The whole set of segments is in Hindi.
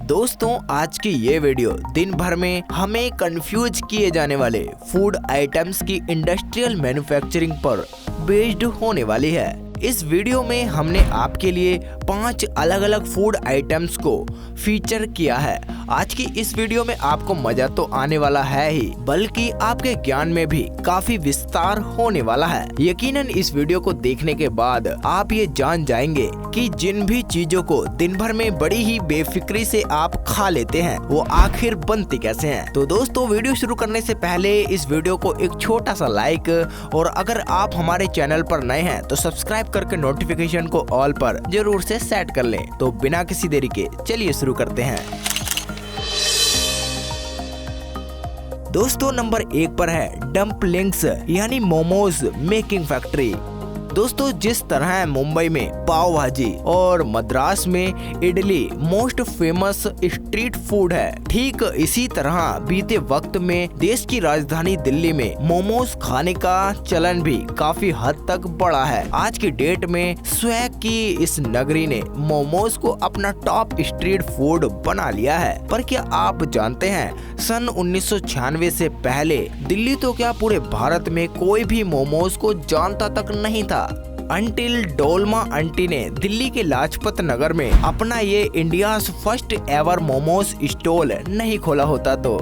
दोस्तों आज की ये वीडियो दिन भर में हमें कंफ्यूज किए जाने वाले फूड आइटम्स की इंडस्ट्रियल मैन्युफैक्चरिंग पर बेस्ड होने वाली है। इस वीडियो में हमने आपके लिए 5 अलग अलग फूड आइटम्स को फीचर किया है। आज की इस वीडियो में आपको मजा तो आने वाला है ही, बल्कि आपके ज्ञान में भी काफी विस्तार होने वाला है। यकीनन इस वीडियो को देखने के बाद आप ये जान जाएंगे कि जिन भी चीजों को दिन भर में बड़ी ही बेफिक्री से आप खा लेते हैं वो आखिर बनती कैसे हैं। तो दोस्तों वीडियो शुरू करने से पहले इस वीडियो को एक छोटा सा लाइक और अगर आप हमारे चैनल पर नए हैं तो सब्सक्राइब करके नोटिफिकेशन को ऑल पर जरूर से सेट कर लें। तो बिना किसी देरी के चलिए शुरू करते हैं। दोस्तों नंबर 1 पर है डम्पलिंग्स यानी मोमोज मेकिंग फैक्ट्री। दोस्तों जिस तरह मुंबई में पाव भाजी और मद्रास में idli most famous street food है, ठीक इसी तरह बीते वक्त में देश की राजधानी दिल्ली में मोमोज खाने का चलन भी काफी हद तक बढ़ा है। आज की डेट में स्वैग की इस नगरी ने मोमोज को अपना टॉप स्ट्रीट फूड बना लिया है। पर क्या आप जानते हैं सन 1996 से पहले दिल्ली तो क्या पूरे भारत में कोई भी मोमोज को जानता तक नहीं था, अंटिल डोलमा आंटी ने दिल्ली के लाजपत नगर में अपना ये India's first ever momos stall नहीं खोला होता तो।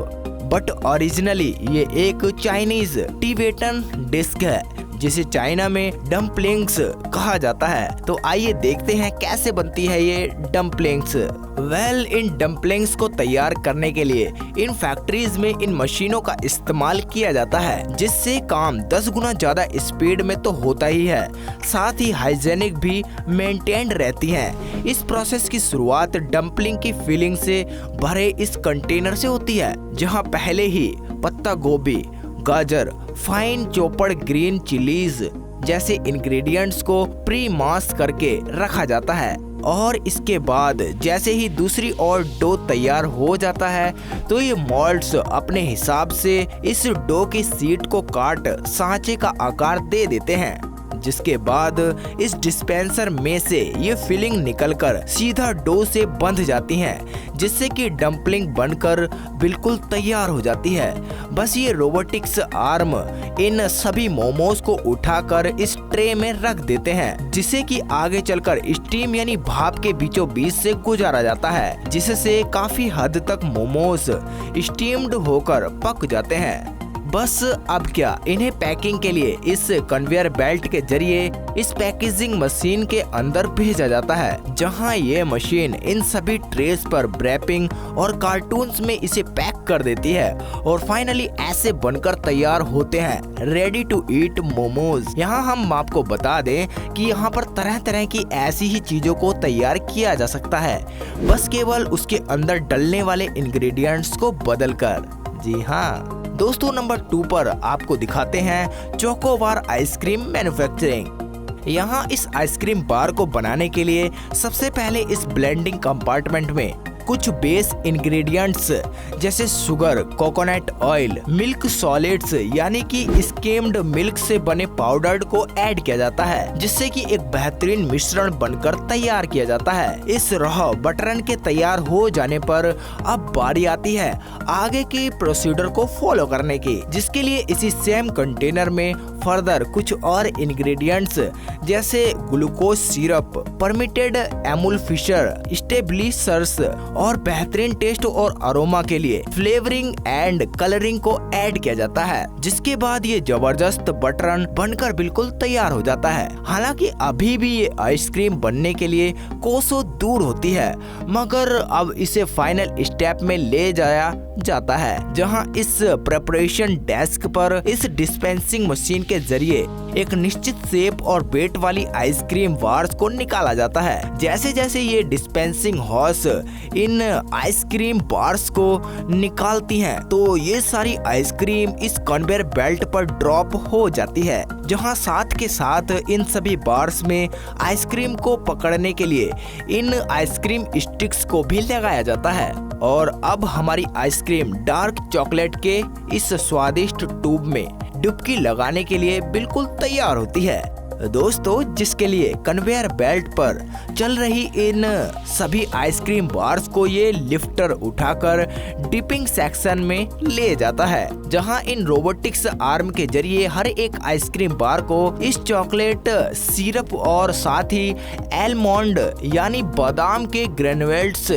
बट ओरिजिनली ये एक चाइनीज टिबेटन डिश है जिसे चाइना में डम्पलिंग्स कहा जाता है। तो आइए देखते हैं कैसे बनती है ये डम्पलिंग्स। इन डम्पलिंग्स को तैयार करने के लिए इन फैक्ट्रीज में इन मशीनों का इस्तेमाल किया जाता है, जिससे काम 10 गुना ज्यादा स्पीड में तो होता ही है, साथ ही हाइजेनिक भी मेंटेन्ड रहती है। इस प्रोसेस की शुरुआत डम्पलिंग की फिलिंग से भरे इस कंटेनर से होती है, जहां पहले ही पत्ता गोभी, गाजर, फाइन चॉप्ड ग्रीन चिलीज जैसे इंग्रेडिएंट्स को प्री मास करके रखा जाता है। और इसके बाद जैसे ही दूसरी ओर डो तैयार हो जाता है तो ये मोल्ड्स अपने हिसाब से इस डो की शीट को काट सांचे का आकार दे देते हैं, जिसके बाद इस डिस्पेंसर में से ये फिलिंग निकलकर सीधा डो से बंध जाती हैं, जिससे कि डम्पलिंग बनकर बिल्कुल तैयार हो जाती है। बस ये रोबोटिक्स आर्म इन सभी मोमोज को उठाकर इस ट्रे में रख देते हैं, जिसे कि आगे चलकर स्टीम यानी भाप के बीचों बीच से गुजारा जाता है, जिससे काफी हद तक मोमोज स्टीम्ड होकर पक जाते हैं। बस अब क्या इन्हें पैकिंग के लिए इस कन्वेयर बेल्ट के जरिए इस पैकेजिंग मशीन के अंदर भेजा जाता है, जहां ये मशीन इन सभी ट्रेस पर रैपिंग और कार्टून्स में इसे पैक कर देती है और फाइनली ऐसे बनकर तैयार होते हैं रेडी टू ईट मोमोज। यहाँ हम आपको बता दें कि यहाँ पर तरह तरह की ऐसी ही चीजों को तैयार किया जा सकता है, बस केवल उसके अंदर डलने वाले इंग्रेडिएंट्स को बदल कर। जी हाँ दोस्तों नंबर 2 पर आपको दिखाते हैं चोकोबार आइसक्रीम मैन्युफैक्चरिंग। यहाँ इस आइसक्रीम बार को बनाने के लिए सबसे पहले इस ब्लेंडिंग कंपार्टमेंट में कुछ बेस इंग्रेडिएंट्स जैसे sugar, coconut oil, milk solids यानी कि स्किम्ड मिल्क से बने पाउडर को ऐड किया जाता है, जिससे कि एक बेहतरीन मिश्रण बनकर तैयार किया जाता है। इस रॉ बटरन के तैयार हो जाने पर अब बारी आती है आगे के प्रोसीजर को फॉलो करने की, जिसके लिए इसी सेम कंटेनर में फर्दर कुछ और इंग्रेडिएंट्स जैसे ग्लूकोज सिरप, परमिटेड एमुल्फिशर, स्टेबलिशर्स और बेहतरीन टेस्ट और अरोमा के लिए फ्लेवरिंग एंड कलरिंग को ऐड किया जाता है, जिसके बाद ये जबरदस्त बटरन बनकर बिल्कुल तैयार हो जाता है। हालांकि अभी भी ये आइसक्रीम बनने के लिए कोसों दूर होती है, मगर अब इसे फाइनल स्टेप में ले जाया जाता है, जहां इस प्रिपरेशन डेस्क पर इस डिस्पेंसिंग मशीन के जरिए एक निश्चित शेप और वेट वाली आइसक्रीम बार्स को निकाला जाता है। जैसे जैसे ये डिस्पेंसिंग हॉर्स इन आइसक्रीम बार्स को निकालती हैं, तो ये सारी आइसक्रीम इस कन्वेयर बेल्ट पर ड्रॉप हो जाती है, जहां साथ के साथ इन सभी बार्स में आइसक्रीम को पकड़ने के लिए इन आइसक्रीम स्टिक्स को भी लगाया जाता है। और अब हमारी आइसक्रीम डार्क चॉकलेट के इस स्वादिष्ट ट्यूब में डुबकी लगाने के लिए बिल्कुल तैयार होती है। दोस्तों जिसके लिए कन्वेयर बेल्ट पर चल रही इन सभी आइसक्रीम बार्स को ये लिफ्टर उठाकर डिपिंग सेक्शन में ले जाता है, जहां इन रोबोटिक्स आर्म के जरिए हर एक आइसक्रीम बार को इस चॉकलेट सिरप और साथ ही एलमंड यानी बादाम के ग्रेनुलेट्स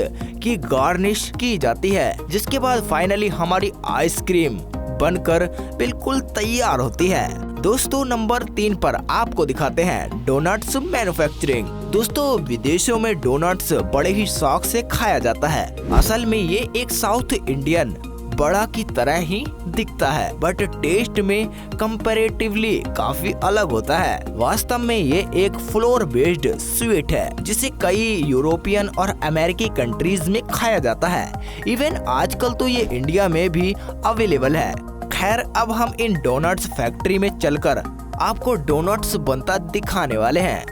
की गार्निश की जाती है, जिसके बाद फाइनली हमारी आइसक्रीम बनकर बिल्कुल तैयार होती है। दोस्तों नंबर 3 पर आपको दिखाते हैं डोनट्स मैन्युफैक्चरिंग। दोस्तों विदेशों में डोनट्स बड़े ही शौक से खाया जाता है। असल में ये एक साउथ इंडियन बड़ा की तरह ही दिखता है, बट टेस्ट में कंपैरेटिवली काफी अलग होता है। वास्तव में ये एक फ्लोर बेस्ड स्वीट है जिसे कई यूरोपियन और अमेरिकी कंट्रीज में खाया जाता है। इवन आजकल तो ये इंडिया में भी अवेलेबल है। खैर अब हम इन डोनट्स फैक्ट्री में चलकर आपको डोनट्स बनता दिखाने वाले हैं।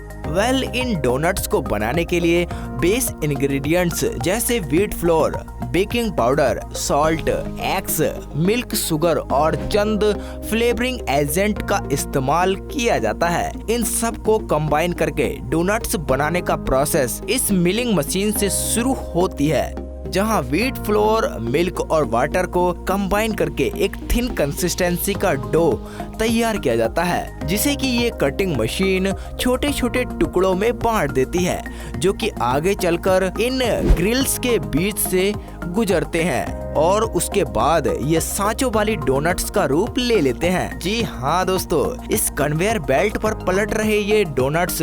इन डोनट्स को बनाने के लिए बेस इंग्रेडिएंट्स जैसे wheat flour, baking powder, salt, eggs, milk, sugar और चंद फ्लेवरिंग एजेंट का इस्तेमाल किया जाता है। इन सब को कंबाइन करके डोनट्स बनाने का प्रोसेस इस मिलिंग मशीन से शुरू होती है, जहां व्हीट फ्लोर, मिल्क और वाटर को कंबाइन करके एक थिन कंसिस्टेंसी का डो तैयार किया जाता है, जिसे कि ये कटिंग मशीन छोटे छोटे टुकड़ों में बांट देती है, जो कि आगे चलकर इन ग्रिल्स के बीच से गुजरते हैं और उसके बाद ये सांचों वाली डोनट्स का रूप ले लेते हैं। जी हाँ दोस्तों, इस कन्वेयर बेल्ट पर पलट रहे ये डोनट्स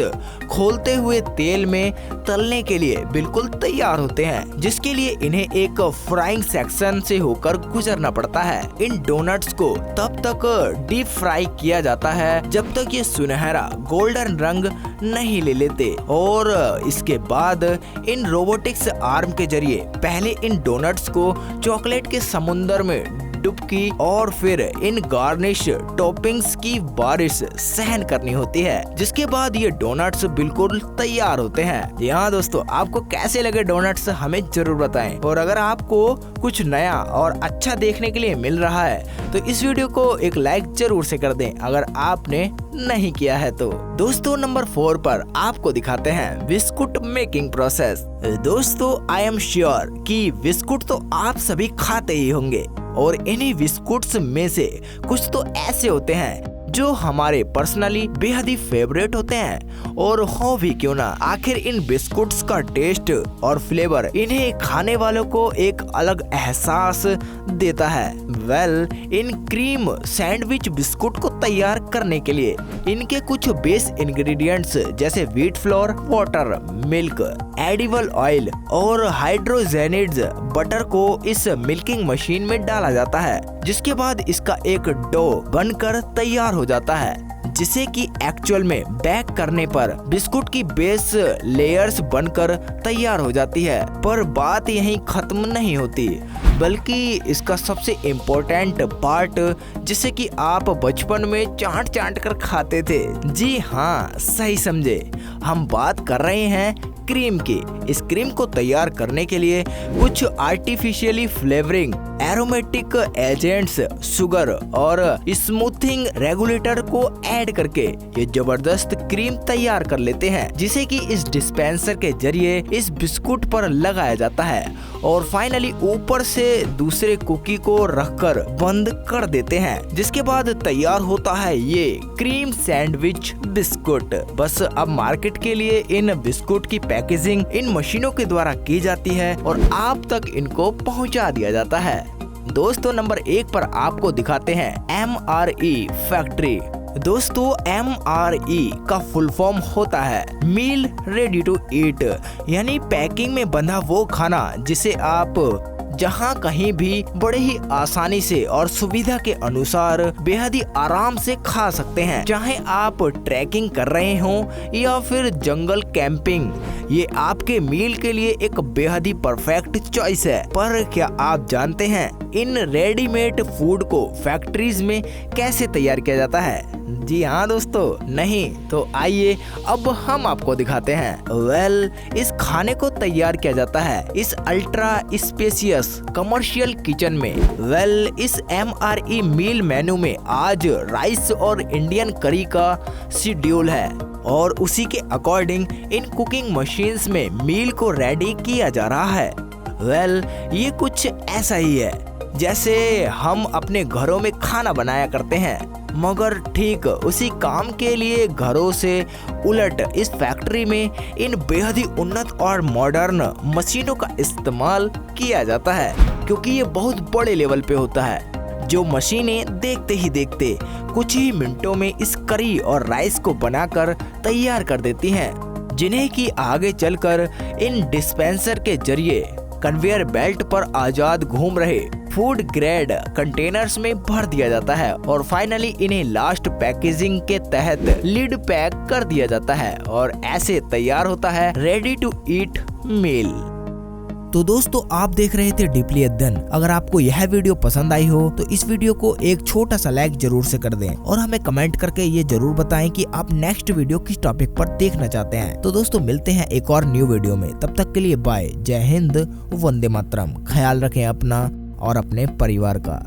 खोलते हुए तेल में तलने के लिए बिल्कुल तैयार होते हैं, जिसके लिए इन्हें एक फ्राइंग सेक्शन से होकर गुजरना पड़ता है। इन डोनट्स को तब तक डीप फ्राई किया जाता है जब तक ये सुनहरा गोल्डन रंग नहीं ले लेते, और इसके बाद इन रोबोटिक्स आर्म के जरिए पहले इन डोनट्स को चॉकलेट के समुंदर में डुबकी और फिर इन गार्निश टॉपिंग्स की बारिश सहन करनी होती है, जिसके बाद ये डोनट्स बिल्कुल तैयार होते हैं। जी हाँ दोस्तों, आपको कैसे लगे डोनट्स हमें जरूर बताएं, और अगर आपको कुछ नया और अच्छा देखने के लिए मिल रहा है तो इस वीडियो को एक लाइक जरूर से कर दें अगर आपने नहीं किया है तो। दोस्तों नंबर 4 पर आपको दिखाते हैं बिस्कुट मेकिंग प्रोसेस। दोस्तों आई एम श्योर कि बिस्कुट तो आप सभी खाते ही होंगे, और इन्हीं बिस्कुट्स में से कुछ तो ऐसे होते हैं जो हमारे पर्सनली बेहद ही फेवरेट होते हैं, और हो भी क्यों ना, आखिर इन बिस्कुट्स का टेस्ट और फ्लेवर इन्हें खाने वालों को एक अलग एहसास देता है। इन क्रीम सैंडविच बिस्कुट को तैयार करने के लिए इनके कुछ बेस इंग्रेडिएंट्स जैसे wheat flour, water, milk, edible oil और हाइड्रोजेनेड बटर को इस मिल्किंग मशीन में डाला जाता है, जिसके बाद इसका एक डो बनकर तैयार हो जाता है, जिसे कि एक्चुअल में बेक करने पर बिस्कुट की बेस लेयर्स बनकर तैयार हो जाती है। पर बात यहीं खत्म नहीं होती, बल्कि इसका सबसे इम्पोर्टेंट पार्ट जिसे कि आप बचपन में चाट चाट कर खाते थे, जी हाँ सही समझे, हम बात कर रहे हैं क्रीम की। इस क्रीम को तैयार करने के लिए कुछ artificially flavouring, aromatic agents, sugar और स्मूथिंग रेगुलेटर को ऐड करके ये जबरदस्त क्रीम तैयार कर लेते हैं, जिसे कि इस डिस्पेंसर के जरिए इस बिस्कुट पर लगाया जाता है, और फाइनली ऊपर से दूसरे कुकी को रखकर बंद कर देते हैं, जिसके बाद तैयार होता है ये क्रीम सैंडविच बिस्कुट। बस अब मार्केट के लिए इन बिस्कुट की पैकेजिंग इन मशीनों के द्वारा की जाती है और आप तक इनको पहुंचा दिया जाता है। दोस्तों नंबर 1 पर आपको दिखाते हैं MRE फैक्ट्री। दोस्तों MRE का फुल फॉर्म होता है मील रेडी टू ईट, यानी पैकिंग में बंधा वो खाना जिसे आप जहां कहीं भी बड़े ही आसानी से और सुविधा के अनुसार बेहद ही आराम से खा सकते हैं, चाहे आप ट्रैकिंग कर रहे हों या फिर जंगल कैंपिंग। ये आपके मील के लिए एक बेहद ही परफेक्ट चॉइस है। पर क्या आप जानते हैं इन रेडीमेड फूड को फैक्ट्रीज में कैसे तैयार किया जाता है? जी हाँ दोस्तों, नहीं तो आइए अब हम आपको दिखाते हैं। इस खाने को तैयार किया जाता है इस अल्ट्रा स्पेशियस कमर्शियल किचन में। इस MRE मील मेन्यू में आज राइस और इंडियन करी का शेड्यूल है और उसी के अकॉर्डिंग इन कुकिंग मशीन्स में मील को रेडी किया जा रहा है। ये कुछ ऐसा ही है जैसे हम अपने घरों में खाना बनाया करते हैं, मगर ठीक उसी काम के लिए घरों से उलट इस फैक्ट्री में इन बेहद ही उन्नत और मॉडर्न मशीनों का इस्तेमाल किया जाता है, क्योंकि ये बहुत बड़े लेवल पे होता है। जो मशीनें देखते ही देखते कुछ ही मिनटों में इस करी और राइस को बनाकर तैयार कर देती हैं, जिन्हें कि आगे चलकर इन डिस्पेंसर के जरिए कन्वेयर बेल्ट पर आजाद घूम रहे फूड ग्रेड कंटेनर्स में भर दिया जाता है और फाइनली इन्हें लास्ट पैकेजिंग के तहत लिड पैक कर दिया जाता है और ऐसे तैयार होता है रेडी टू ईट मील। तो दोस्तों, आप देख रहे थे डीपली अध्ययन। अगर आपको यह वीडियो पसंद आई हो तो इस वीडियो को एक छोटा सा लाइक जरूर से कर दें और हमें कमेंट करके ये जरूर बताएं कि आप नेक्स्ट वीडियो किस टॉपिक पर देखना चाहते हैं। तो दोस्तों, मिलते हैं एक और न्यू वीडियो में, तब तक के लिए बाय। जय हिंद, वंदे मातरम। ख्याल रखें अपना और अपने परिवार का।